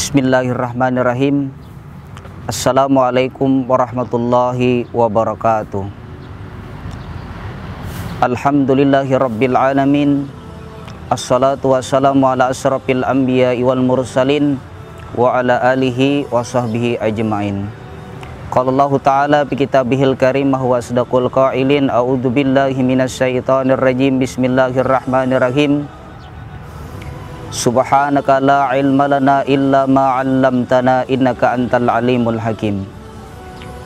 Bismillahirrahmanirrahim. Assalamualaikum warahmatullahi wabarakatuh. Alhamdulillahirabbil alamin. Assalatu wassalamu ala asrafil anbiya'i wal mursalin wa ala alihi wa sahbihi ajma'in. Qala Allah Ta'ala bi kitabihil karim wa asdaqul qailin. A'udzu billahi minasyaitonir rajim. Bismillahirrahmanirrahim. Subhanaka la ilma lana illa ma 'allamtana innaka antal alimul hakim.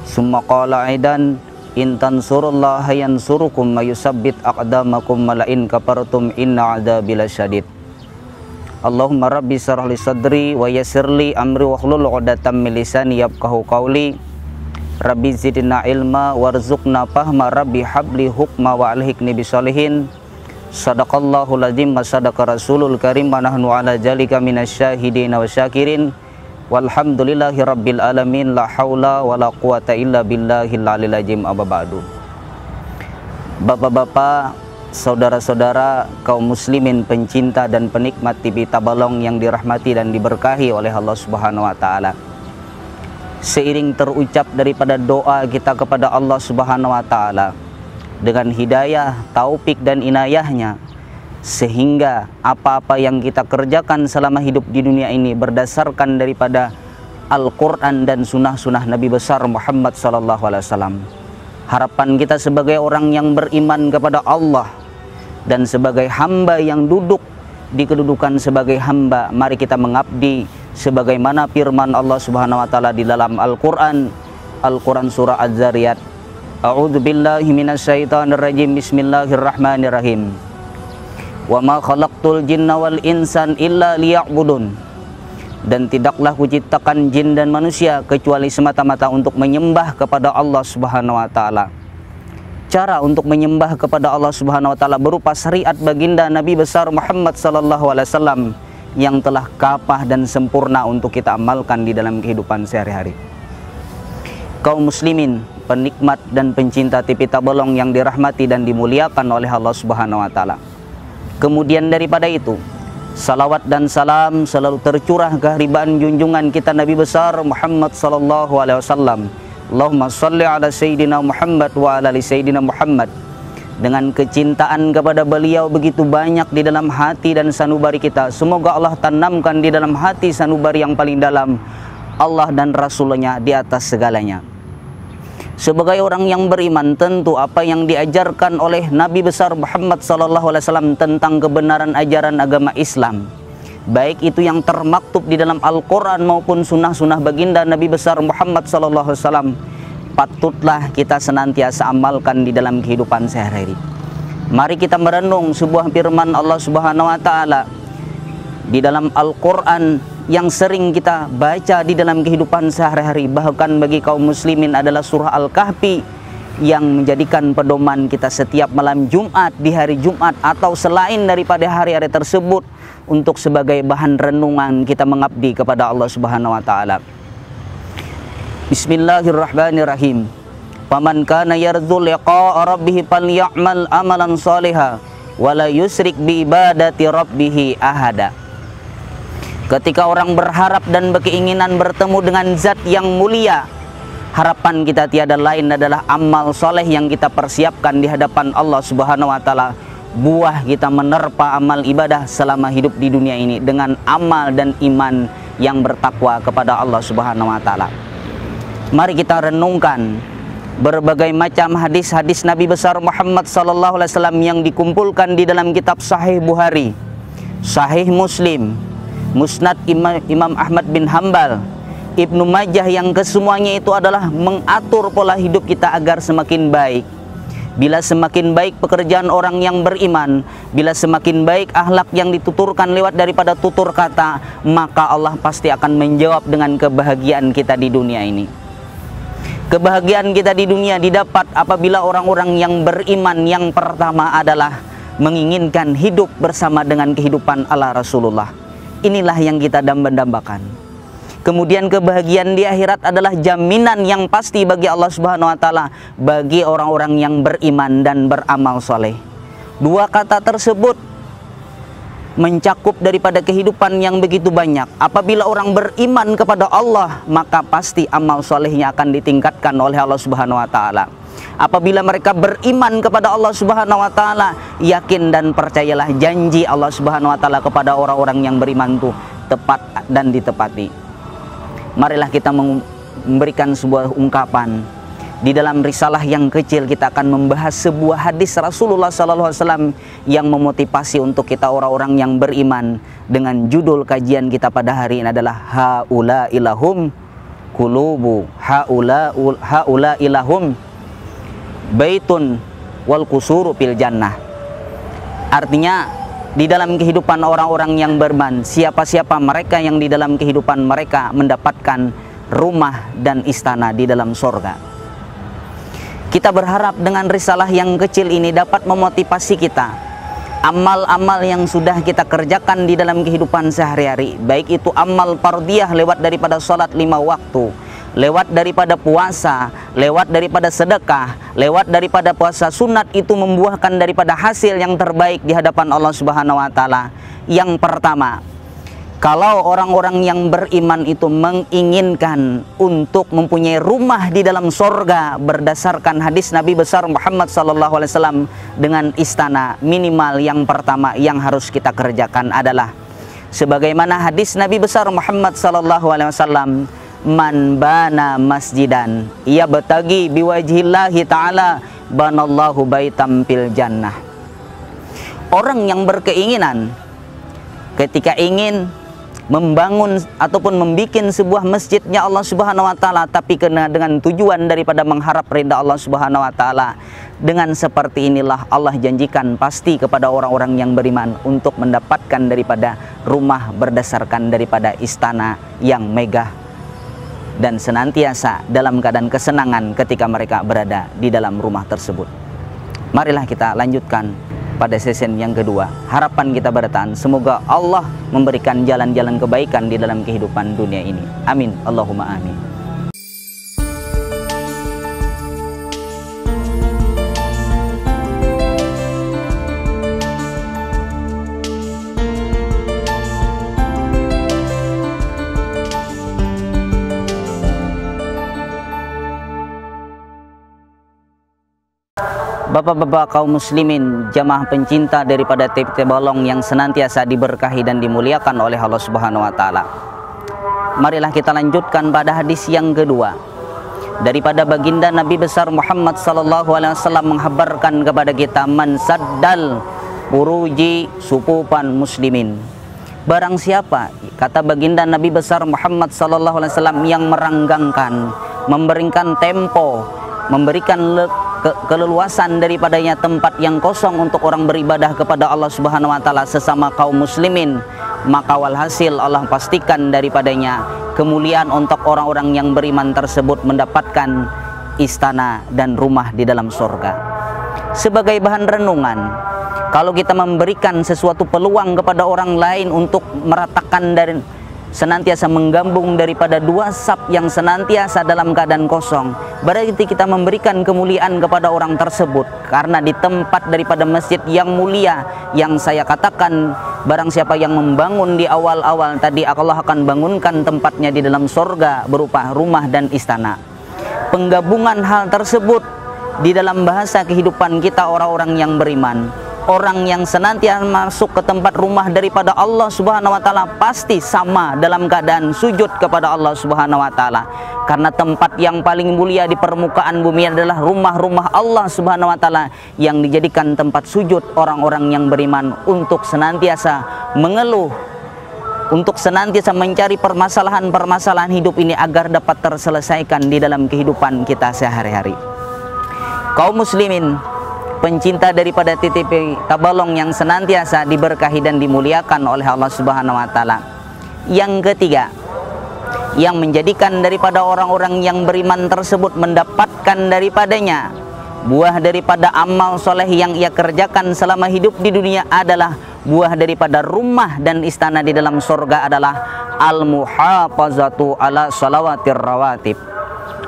Summa qala aidan in tansurullaha yansurukum wa yusabbit aqdamakum wa la in kafartum inna 'adzabi lasyadid. Allahumma rabbi shrah li sadri wa yassir li amri wahlul 'uqdatam min lisani yafqahu qawli. Rabbi zidna ilma warzuqna fahma rabbi habli hukma wa alhiqni bisolihin. Sadaqallahul azim wa sadaqa rasulul karim wa nahnu ala jalika minasyahidin wa syakirin. Walhamdulillahi rabbil alamin. La haula wa la quwata illa billahil alil azim. Amma ba'du. Bapak-bapak, saudara-saudara, kaum muslimin pencinta dan penikmat TV Tabalong yang dirahmati dan diberkahi oleh Allah Subhanahu wa taala. Seiring terucap daripada doa kita kepada Allah Subhanahu wa taala dengan hidayah, taufik dan inayahnya, sehingga apa-apa yang kita kerjakan selama hidup di dunia ini berdasarkan daripada Al-Quran dan sunnah-sunnah Nabi besar Muhammad SAW. Harapan kita sebagai orang yang beriman kepada Allah dan sebagai hamba yang duduk di kedudukan sebagai hamba, mari kita mengabdi sebagaimana firman Allah Subhanahu wa taala di dalam Al-Quran surah Az-Zariyat. A'udzu billahi minasyaitonir rajim. Bismillahirrahmanirrahim. Wa ma khalaqtul jinna wal insan illa liya'budun. Dan tidaklah kuciptakan jin dan manusia kecuali semata-mata untuk menyembah kepada Allah Subhanahu wa taala. Cara untuk menyembah kepada Allah Subhanahu wa taala berupa syariat baginda Nabi besar Muhammad sallallahu alaihi wasallam yang telah kapah dan sempurna untuk kita amalkan di dalam kehidupan sehari-hari. Kaum muslimin, penikmat dan pencinta TV Tabalong yang dirahmati dan dimuliakan oleh Allah Subhanahu wa taala. Kemudian daripada itu, salawat dan salam selalu tercurah keharibaan junjungan kita Nabi besar Muhammad sallallahu alaihi wasallam. Allahumma shalli ala sayyidina Muhammad wa ala ali sayyidina Muhammad. Dengan kecintaan kepada beliau begitu banyak di dalam hati dan sanubari kita, semoga Allah tanamkan di dalam hati sanubari yang paling dalam Allah dan Rasulnya di atas segalanya. Sebagai orang yang beriman, tentu apa yang diajarkan oleh Nabi besar Muhammad SAW tentang kebenaran ajaran agama Islam, baik itu yang termaktub di dalam Al-Quran maupun sunnah-sunnah baginda Nabi besar Muhammad SAW, patutlah kita senantiasa amalkan di dalam kehidupan sehari-hari. Mari kita merenung sebuah firman Allah Subhanahu wa taala di dalam Al-Quran yang sering kita baca di dalam kehidupan sehari-hari, bahkan bagi kaum muslimin adalah surah Al-Kahfi yang menjadikan pedoman kita setiap malam Jumat, di hari Jumat atau selain daripada hari-hari tersebut untuk sebagai bahan renungan kita mengabdi kepada Allah Subhanahu wa taala. Bismillahirrahmanirrahim. Faman kana yarju liqa'a rabbih falyamal amalan shalihan wa la yusyrik bi ibadati rabbih ahada. Ketika orang berharap dan berkeinginan bertemu dengan zat yang mulia, harapan kita tiada lain adalah amal soleh yang kita persiapkan di hadapan Allah Subhanahu wa taala. Buah kita menerpa amal ibadah selama hidup di dunia ini dengan amal dan iman yang bertakwa kepada Allah Subhanahu wa taala. Mari kita renungkan berbagai macam hadis-hadis Nabi besar Muhammad sallallahu alaihi wasallam yang dikumpulkan di dalam kitab Sahih Bukhari, Sahih Muslim, Musnad Imam Ahmad bin Hambal, Ibnu Majah, yang kesemuanya itu adalah mengatur pola hidup kita agar semakin baik. Bila semakin baik pekerjaan orang yang beriman, bila semakin baik akhlak yang dituturkan lewat daripada tutur kata, maka Allah pasti akan menjawab dengan kebahagiaan kita di dunia ini. Kebahagiaan kita di dunia didapat apabila orang-orang yang beriman yang pertama adalah menginginkan hidup bersama dengan kehidupan ala Rasulullah. Inilah yang kita dambakan. Kemudian kebahagiaan di akhirat adalah jaminan yang pasti bagi Allah Subhanahu wa taala bagi orang-orang yang beriman dan beramal soleh. Dua kata tersebut mencakup daripada kehidupan yang begitu banyak. Apabila orang beriman kepada Allah, maka pasti amal solehnya akan ditingkatkan oleh Allah Subhanahu wa Ta'ala. Apabila mereka beriman kepada Allah Subhanahu wa Ta'ala, yakin dan percayalah janji Allah Subhanahu wa Ta'ala kepada orang-orang yang beriman itu tepat dan ditepati. Marilah kita memberikan sebuah ungkapan. Di dalam risalah yang kecil kita akan membahas sebuah hadis Rasulullah SAW yang memotivasi untuk kita orang-orang yang beriman. Dengan judul kajian kita pada hari ini adalah haula ilahum qulubu haula ilahum baitun wal qusuru fil jannah. Artinya di dalam kehidupan orang-orang yang beriman, siapa-siapa mereka yang di dalam kehidupan mereka mendapatkan rumah dan istana di dalam surga. Kita berharap dengan risalah yang kecil ini dapat memotivasi kita. Amal-amal yang sudah kita kerjakan di dalam kehidupan sehari-hari, baik itu amal fardhiyah lewat daripada sholat 5 waktu, lewat daripada puasa, lewat daripada sedekah, lewat daripada puasa sunat, itu membuahkan daripada hasil yang terbaik di hadapan Allah Subhanahu wa Ta'ala. Yang pertama, kalau orang-orang yang beriman itu menginginkan untuk mempunyai rumah di dalam sorga berdasarkan hadis Nabi besar Muhammad SAW dengan istana, minimal yang pertama yang harus kita kerjakan adalah sebagaimana hadis Nabi besar Muhammad SAW, man bana masjidan ia betagi biwajhillahi ta'ala banallahu baitam fil jannah. Orang yang berkeinginan ketika ingin membangun ataupun membikin sebuah masjidnya Allah Subhanahu wa Ta'ala, tapi kena dengan tujuan daripada mengharap ridha Allah Subhanahu wa Ta'ala, dengan seperti inilah Allah janjikan pasti kepada orang-orang yang beriman untuk mendapatkan daripada rumah berdasarkan daripada istana yang megah dan senantiasa dalam keadaan kesenangan ketika mereka berada di dalam rumah tersebut. Marilah kita lanjutkan pada sesi yang kedua. Harapan kita bertahan, semoga Allah memberikan jalan-jalan kebaikan di dalam kehidupan dunia ini. Amin, Allahumma amin. Bapak-bapak kaum muslimin, jamaah pencinta daripada TV Tabalong yang senantiasa diberkahi dan dimuliakan oleh Allah Subhanahu wa Ta'ala. Marilah kita lanjutkan pada hadis yang kedua. Daripada baginda Nabi besar Muhammad SAW menghabarkan kepada kita, man saddal furuji supufan muslimin. Barang siapa, kata baginda Nabi besar Muhammad SAW, yang meranggangkan, memberikan tempo, memberikan keleluasan daripadanya tempat yang kosong untuk orang beribadah kepada Allah Subhanahu wa Ta'ala sesama kaum muslimin, maka walhasil Allah pastikan daripadanya kemuliaan untuk orang-orang yang beriman tersebut mendapatkan istana dan rumah di dalam surga. Sebagai bahan renungan, kalau kita memberikan sesuatu peluang kepada orang lain untuk meratakan dari senantiasa menggabung daripada dua saf yang senantiasa dalam keadaan kosong, berarti kita memberikan kemuliaan kepada orang tersebut. Karena di tempat daripada masjid yang mulia yang saya katakan, barang siapa yang membangun di awal-awal tadi, Allah akan bangunkan tempatnya di dalam surga berupa rumah dan istana. Penggabungan hal tersebut di dalam bahasa kehidupan kita orang-orang yang beriman, orang yang senantiasa masuk ke tempat rumah daripada Allah Subhanahu wa Ta'ala pasti sama dalam keadaan sujud kepada Allah Subhanahu wa Ta'ala. Karena tempat yang paling mulia di permukaan bumi adalah rumah-rumah Allah Subhanahu wa Ta'ala yang dijadikan tempat sujud orang-orang yang beriman untuk senantiasa mengeluh, untuk senantiasa mencari permasalahan-permasalahan hidup ini agar dapat terselesaikan di dalam kehidupan kita sehari-hari. Kaum muslimin pencinta daripada TTP Tabalong yang senantiasa diberkahi dan dimuliakan oleh Allah Subhanahu wa Ta'ala. Yang ketiga, yang menjadikan daripada orang-orang yang beriman tersebut mendapatkan daripadanya buah daripada amal soleh yang ia kerjakan selama hidup di dunia adalah buah daripada rumah dan istana di dalam surga adalah al-muhafazatu ala salawatir rawatib.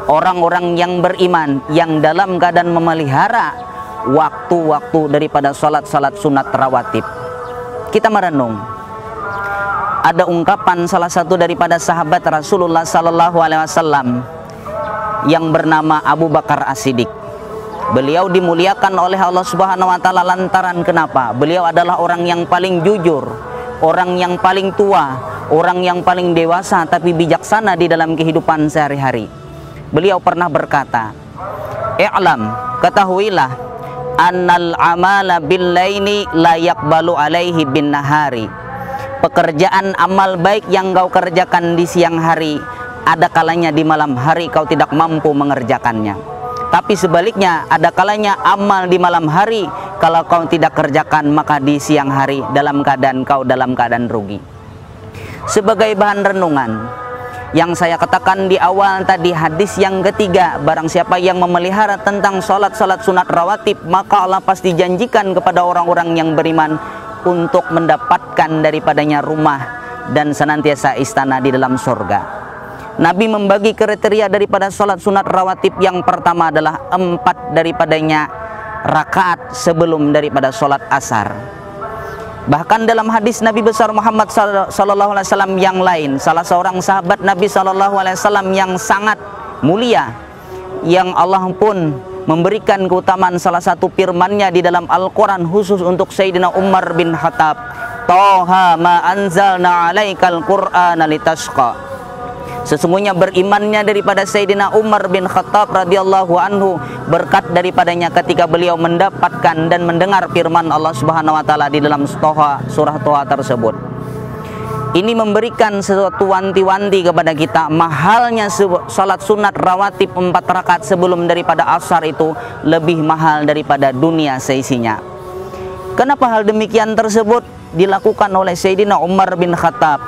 Orang-orang yang beriman yang dalam keadaan memelihara waktu-waktu daripada salat-salat sunat rawatib. kita merenung. Ada ungkapan salah satu daripada sahabat Rasulullah Sallallahu Alaihi Wasallam yang bernama Abu Bakar As-Siddiq. Beliau dimuliakan oleh Allah Subhanahu Wa Taala lantaran kenapa? Beliau adalah orang yang paling jujur, orang yang paling tua, orang yang paling dewasa tapi bijaksana di dalam kehidupan sehari-hari. Beliau pernah berkata, "I'lam, ketahuilah, annal amala bil laili la yaqbalu alaihi bin nahari." Pekerjaan amal baik yang kau kerjakan di siang hari, ada kalanya di malam hari kau tidak mampu mengerjakannya. Tapi sebaliknya, ada kalanya amal di malam hari, kalau kau tidak kerjakan maka di siang hari dalam keadaan rugi. Sebagai bahan renungan, yang saya katakan di awal tadi, hadis yang ketiga, barang siapa yang memelihara tentang salat-salat sunat rawatib, maka Allah pasti janjikan kepada orang-orang yang beriman untuk mendapatkan daripadanya rumah dan senantiasa istana di dalam surga. Nabi membagi kriteria daripada salat sunat rawatib. Yang pertama adalah 4 daripadanya rakaat sebelum daripada salat asar. Bahkan dalam hadis Nabi besar Muhammad sallallahu alaihi wasallam yang lain, salah seorang sahabat Nabi sallallahu alaihi wasallam yang sangat mulia, yang Allah pun memberikan keutamaan salah satu firman-Nya di dalam Al-Quran khusus untuk Sayyidina Umar bin Khattab, "Toha ma anzalna alaikal Qur'ana litashqa." Sesungguhnya berimannya daripada Sayyidina Umar bin Khattab radhiyallahu anhu berkat daripadanya ketika beliau mendapatkan dan mendengar firman Allah Subhanahu wa taala di dalam surah Toha tersebut. Ini memberikan sesuatu wanti-wanti kepada kita, mahalnya salat sunat rawatib 4 rakaat sebelum daripada asar itu lebih mahal daripada dunia seisinya. Kenapa hal demikian tersebut dilakukan oleh Sayyidina Umar bin Khattab?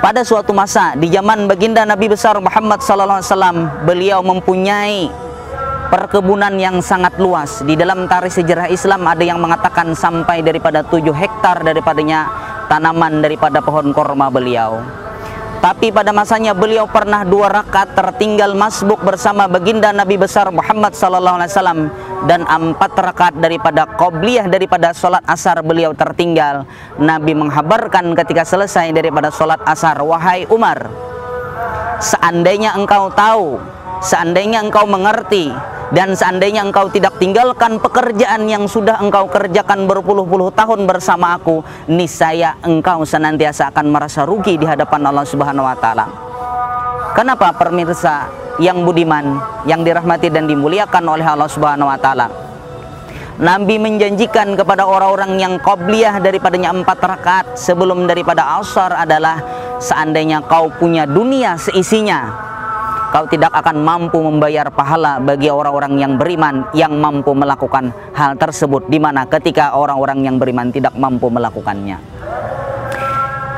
Pada suatu masa di zaman baginda Nabi besar Muhammad sallallahu alaihi wasallam, beliau mempunyai perkebunan yang sangat luas. Di dalam tarikh sejarah Islam ada yang mengatakan sampai daripada 7 hektar daripadanya tanaman daripada pohon korma beliau. Tapi pada masanya beliau pernah 2 rakaat tertinggal masbuk bersama baginda Nabi besar Muhammad sallallahu alaihi wasallam, dan 4 rakaat daripada qobliyah daripada sholat asar beliau tertinggal. Nabi menghabarkan ketika selesai daripada sholat asar, "Wahai Umar, seandainya engkau tahu, seandainya engkau mengerti, dan seandainya engkau tidak tinggalkan pekerjaan yang sudah engkau kerjakan berpuluh-puluh tahun bersama aku, niscaya engkau senantiasa akan merasa rugi di hadapan Allah Subhanahu wa taala." Kenapa pemirsa yang budiman, yang dirahmati dan dimuliakan oleh Allah Subhanahu wa taala? Nabi menjanjikan kepada orang-orang yang qobliyah daripadanya 4 rakaat sebelum daripada asar adalah, seandainya kau punya dunia seisinya, kau tidak akan mampu membayar pahala bagi orang-orang yang beriman yang mampu melakukan hal tersebut, di mana ketika orang-orang yang beriman tidak mampu melakukannya.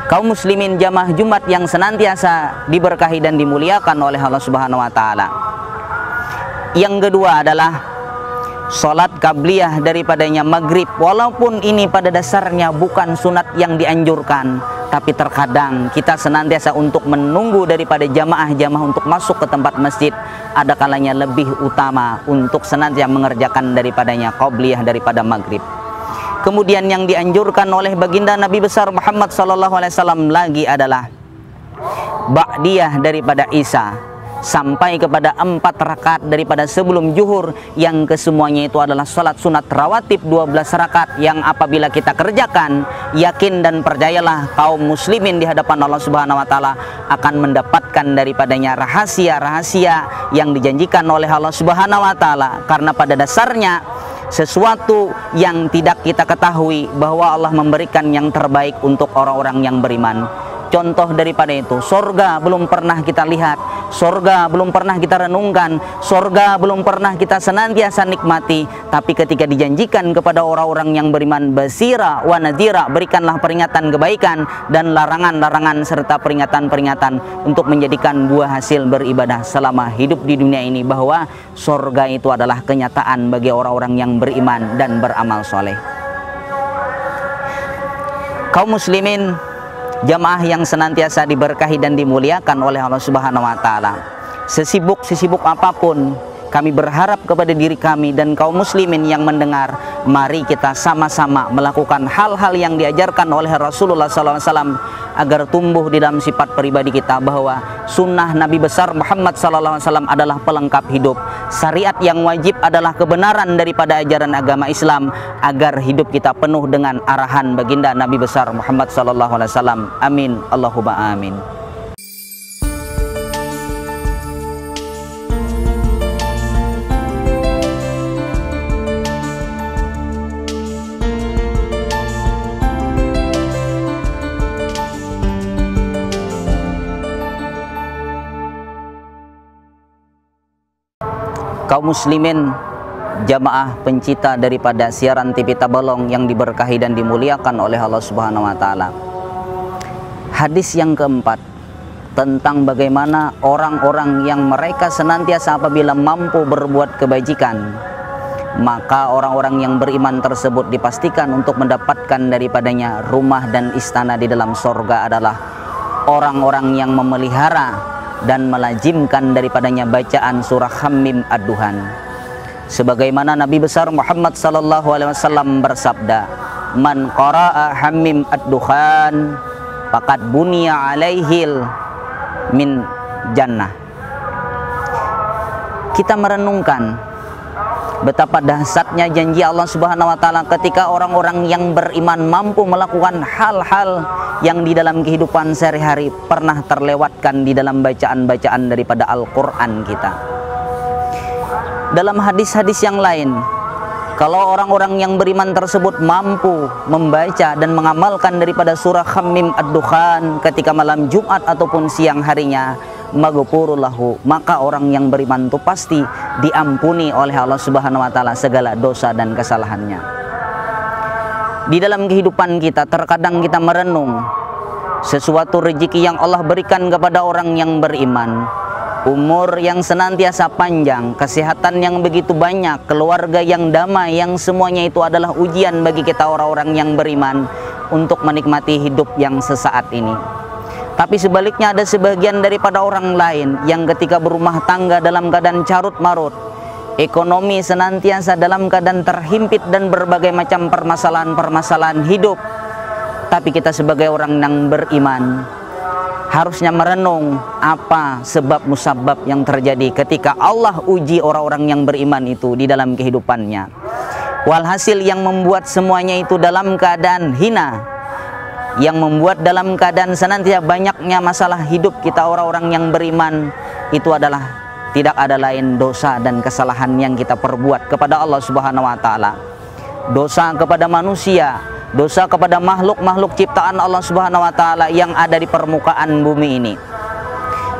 Kaum muslimin jamaah Jumat yang senantiasa diberkahi dan dimuliakan oleh Allah Subhanahu wa taala. Yang kedua adalah salat qabliyah daripadanya maghrib. Walaupun ini pada dasarnya bukan sunat yang dianjurkan, tapi terkadang kita senantiasa untuk menunggu daripada jamaah-jamaah untuk masuk ke tempat masjid, ada kalanya lebih utama untuk senantiasa mengerjakan daripadanya qabliyah daripada maghrib. Kemudian yang dianjurkan oleh baginda Nabi besar Muhammad sallallahu alaihi wasallam lagi adalah ba'diyah daripada isya, sampai kepada 4 rakaat daripada sebelum zuhur, yang kesemuanya itu adalah salat sunat rawatib 12 rakaat yang apabila kita kerjakan, yakin dan percayalah kaum muslimin di hadapan Allah Subhanahu wa taala akan mendapatkan daripadanya rahasia-rahasia yang dijanjikan oleh Allah Subhanahu wa taala. Karena pada dasarnya sesuatu yang tidak kita ketahui bahwa Allah memberikan yang terbaik untuk orang-orang yang beriman. Contoh daripada itu, surga belum pernah kita lihat, surga belum pernah kita renungkan, surga belum pernah kita senantiasa nikmati, tapi ketika dijanjikan kepada orang-orang yang beriman, basira wa nadhira, berikanlah peringatan kebaikan dan larangan-larangan serta peringatan-peringatan untuk menjadikan buah hasil beribadah selama hidup di dunia ini, bahwa surga itu adalah kenyataan bagi orang-orang yang beriman dan beramal soleh. Kaum muslimin jamaah yang senantiasa diberkahi dan dimuliakan oleh Allah Subhanahu wa taala, sesibuk apapun kami berharap kepada diri kami dan kaum muslimin yang mendengar Mari kita sama-sama melakukan hal-hal yang diajarkan oleh Rasulullah SAW agar tumbuh di dalam sifat pribadi kita bahwa sunnah Nabi besar Muhammad SAW adalah pelengkap hidup. Syariat yang wajib adalah kebenaran daripada ajaran agama Islam agar hidup kita penuh dengan arahan baginda Nabi besar Muhammad SAW. Amin. Allahumma amin. Kaum muslimin, jamaah pencinta daripada siaran TV Tabalong yang diberkahi dan dimuliakan oleh Allah Subhanahu wa taala. Hadis yang keempat tentang bagaimana orang-orang yang mereka senantiasa apabila mampu berbuat kebajikan, maka orang-orang yang beriman tersebut dipastikan untuk mendapatkan daripadanya rumah dan istana di dalam sorga adalah orang-orang yang memelihara dan melazimkan daripadanya bacaan surah Hamim Ad-Duhan. Sebagaimana Nabi besar Muhammad SAW bersabda, "Man qara'a Hamim Ad-Duhan faqad bunya alaihil min jannah." Kita merenungkan betapa dahsyatnya janji Allah Subhanahu wa taala ketika orang-orang yang beriman mampu melakukan hal-hal yang di dalam kehidupan sehari-hari pernah terlewatkan di dalam bacaan-bacaan daripada Al-Quran kita. Dalam hadis-hadis yang lain, kalau orang-orang yang beriman tersebut mampu membaca dan mengamalkan daripada surah Hamim Ad-Duhan ketika malam Jumat ataupun siang harinya, maghfurullahu, maka orang yang beriman itu pasti diampuni oleh Allah Subhanahu wa taala segala dosa dan kesalahannya. Di dalam kehidupan kita terkadang kita merenung sesuatu rezeki yang Allah berikan kepada orang yang beriman, umur yang senantiasa panjang, kesehatan yang begitu banyak, keluarga yang damai, yang semuanya itu adalah ujian bagi kita orang-orang yang beriman untuk menikmati hidup yang sesaat ini. Tapi sebaliknya ada sebagian daripada orang lain yang ketika berumah tangga dalam keadaan carut marut, ekonomi senantiasa dalam keadaan terhimpit dan berbagai macam permasalahan-permasalahan hidup. Tapi kita sebagai orang yang beriman harusnya merenung apa sebab musabab yang terjadi ketika Allah uji orang-orang yang beriman itu di dalam kehidupannya. Walhasil yang membuat semuanya itu dalam keadaan hina, yang membuat dalam keadaan senantiasa banyaknya masalah hidup kita orang-orang yang beriman itu adalah tidak ada lain dosa dan kesalahan yang kita perbuat kepada Allah Subhanahu wa taala. Dosa kepada manusia, dosa kepada makhluk-makhluk ciptaan Allah Subhanahu wa taala yang ada di permukaan bumi ini.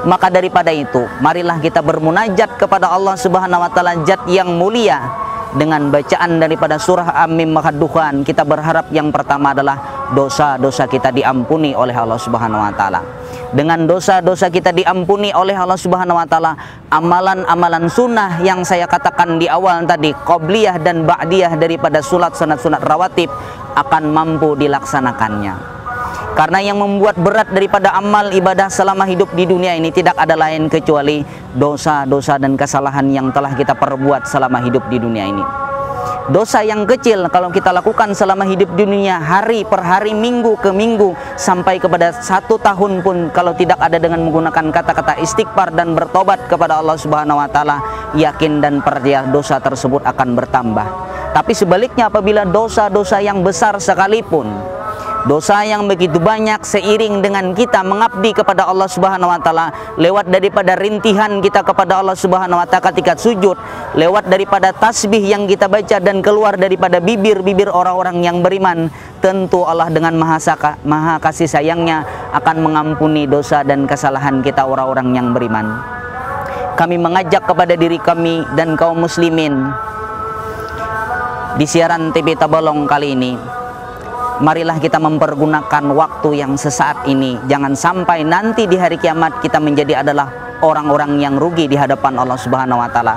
Maka daripada itu, marilah kita bermunajat kepada Allah Subhanahu wa taala zat yang mulia dengan bacaan daripada surah Hamim Ad-Duhan. Kita berharap yang pertama adalah dosa-dosa kita diampuni oleh Allah Subhanahu wa taala. Dengan dosa-dosa kita diampuni oleh Allah Subhanahu wa taala, amalan-amalan sunnah yang saya katakan di awal tadi, qobliyah dan ba'diyah daripada sunat-sunat rawatib akan mampu dilaksanakannya. Karena yang membuat berat daripada amal ibadah selama hidup di dunia ini tidak ada lain kecuali dosa-dosa dan kesalahan yang telah kita perbuat selama hidup di dunia ini. Dosa yang kecil kalau kita lakukan selama hidup di dunia, hari per hari, minggu ke minggu, sampai kepada 1 tahun pun kalau tidak ada dengan menggunakan kata-kata istighfar dan bertobat kepada Allah Subhanahu wa taala, yakin dan percaya dosa tersebut akan bertambah. Tapi sebaliknya apabila dosa-dosa yang besar sekalipun, dosa yang begitu banyak seiring dengan kita mengabdi kepada Allah Subhanahu wa taala, lewat daripada rintihan kita kepada Allah Subhanahu wa taala ketika sujud, lewat daripada tasbih yang kita baca dan keluar daripada bibir-bibir orang-orang yang beriman, tentu Allah dengan maha kasih sayangnya akan mengampuni dosa dan kesalahan kita orang-orang yang beriman. Kami mengajak kepada diri kami dan kaum muslimin di siaran TV Tabalong kali ini, marilah kita mempergunakan waktu yang sesaat ini. Jangan sampai nanti di hari kiamat kita menjadi adalah orang-orang yang rugi di hadapan Allah Subhanahu wa taala.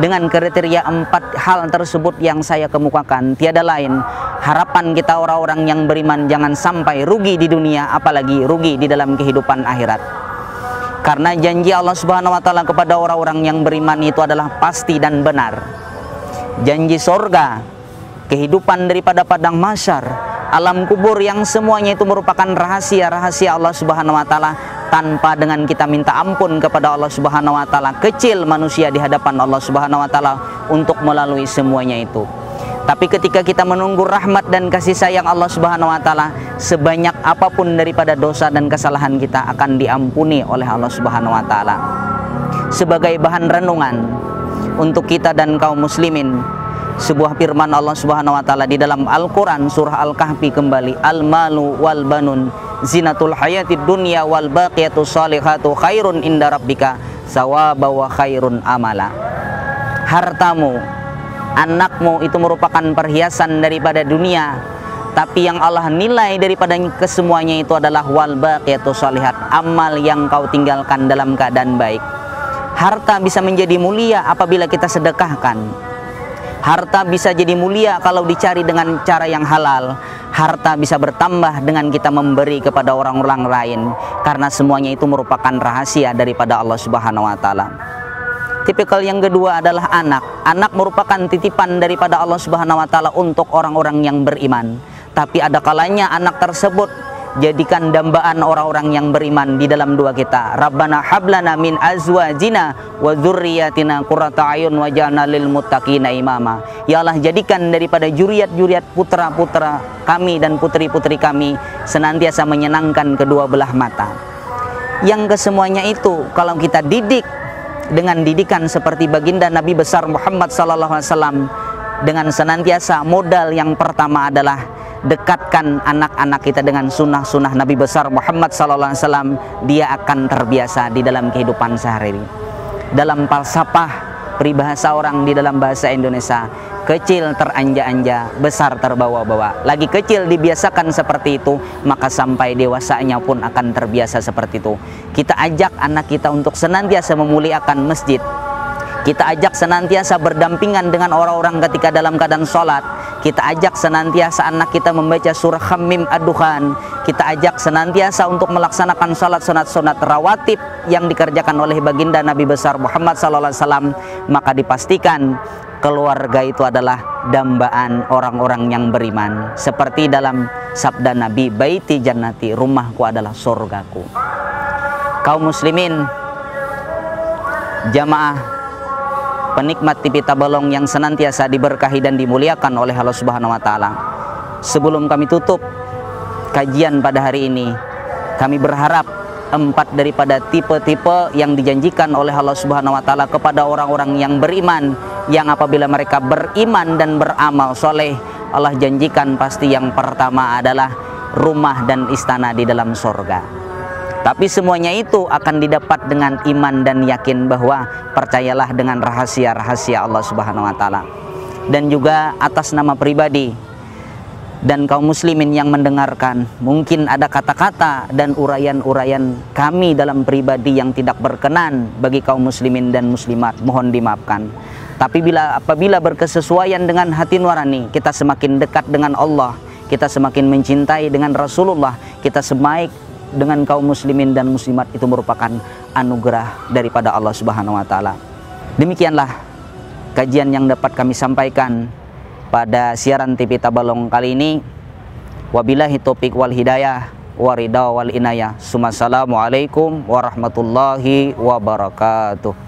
Dengan kriteria 4 hal tersebut yang saya kemukakan, tiada lain harapan kita orang-orang yang beriman jangan sampai rugi di dunia, apalagi rugi di dalam kehidupan akhirat. Karena janji Allah Subhanahu wa taala kepada orang-orang yang beriman itu adalah pasti dan benar. Janji sorga kehidupan daripada padang mahsyar, alam kubur yang semuanya itu merupakan rahasia-rahasia Allah Subhanahu wa taala, tanpa dengan kita minta ampun kepada Allah Subhanahu wa taala. Kecil manusia di hadapan Allah Subhanahu wa taala untuk melalui semuanya itu. Tapi ketika kita menunggu rahmat dan kasih sayang Allah Subhanahu wa taala, sebanyak apapun daripada dosa dan kesalahan kita akan diampuni oleh Allah Subhanahu wa taala. Sebagai bahan renungan untuk kita dan kaum muslimin, sebuah firman Allah Subhanahu wa taala di dalam Al-Qur'an surah Al-Kahfi kembali, al-malu wal banun zinatul hayatid dunya wal baqiyatus shalihatu khairun inda rabbika sawaba wa khairun amala. Hartamu, anakmu itu merupakan perhiasan daripada dunia, tapi yang Allah nilai daripada kesemuanya itu adalah wal baqiyatus shalihat, amal yang kau tinggalkan dalam keadaan baik. Harta bisa menjadi mulia apabila kita sedekahkan. Harta bisa jadi mulia kalau dicari dengan cara yang halal. Harta bisa bertambah dengan kita memberi kepada orang-orang lain, karena semuanya itu merupakan rahasia daripada Allah Subhanahu wa taala. Tipikal yang kedua adalah anak. Anak merupakan titipan daripada Allah Subhanahu wa taala untuk orang-orang yang beriman. Tapi ada kalanya anak tersebut jadikan dambaan orang-orang yang beriman di dalam doa kita. Rabbana hablana min azwajina wa dzurriyyatina qurrata ayun waj'alna lil muttaqina imama. Ya Allah, jadikan daripada juriat-juriat putra-putra kami dan putri-putri kami senantiasa menyenangkan kedua belah mata. Yang kesemuanya itu kalau kita didik dengan didikan seperti baginda Nabi besar Muhammad SAW, dengan senantiasa modal yang pertama adalah dekatkan anak-anak kita dengan sunnah-sunnah Nabi besar Muhammad SAW, dia akan terbiasa di dalam kehidupan sehari-hari. Dalam falsafah peribahasa orang di dalam bahasa Indonesia, kecil teranja-anja, besar terbawa-bawa. Lagi kecil dibiasakan seperti itu, maka sampai dewasanya pun akan terbiasa seperti itu. Kita ajak anak kita untuk senantiasa memuliakan masjid. Kita ajak senantiasa berdampingan dengan orang-orang ketika dalam keadaan sholat. Kita ajak senantiasa anak kita membaca surah Hamim Ad-Dukhan. Kita ajak senantiasa untuk melaksanakan sholat-sholat rawatib yang dikerjakan oleh baginda Nabi besar Muhammad SAW. Maka dipastikan keluarga itu adalah dambaan orang-orang yang beriman. Seperti dalam sabda Nabi, baiti jannati, rumahku adalah surgaku. Kaum muslimin, jamaah penikmat TV Tabalong yang senantiasa diberkahi dan dimuliakan oleh Allah Subhanahu wa taala. Sebelum kami tutup kajian pada hari ini, kami berharap 4 daripada tipe-tipe yang dijanjikan oleh Allah Subhanahu wa taala kepada orang-orang yang beriman, yang apabila mereka beriman dan beramal soleh, Allah janjikan pasti yang pertama adalah rumah dan istana di dalam surga. Tapi semuanya itu akan didapat dengan iman dan yakin bahwa percayalah dengan rahasia-rahasia Allah Subhanahu wa taala. Dan juga atas nama pribadi dan kaum muslimin yang mendengarkan, mungkin ada kata-kata dan uraian-uraian kami dalam pribadi yang tidak berkenan bagi kaum muslimin dan muslimat, mohon dimaafkan. Tapi apabila berkesesuaian dengan hati nurani, kita semakin dekat dengan Allah, kita semakin mencintai dengan Rasulullah, kita semakin dengan kaum muslimin dan muslimat, itu merupakan anugerah daripada Allah Subhanahu wa taala. Demikianlah kajian yang dapat kami sampaikan pada siaran TV Tabalong kali ini. Wabillahi taufiq wal hidayah waridha wal inayah. Assalamualaikum warahmatullahi wabarakatuh.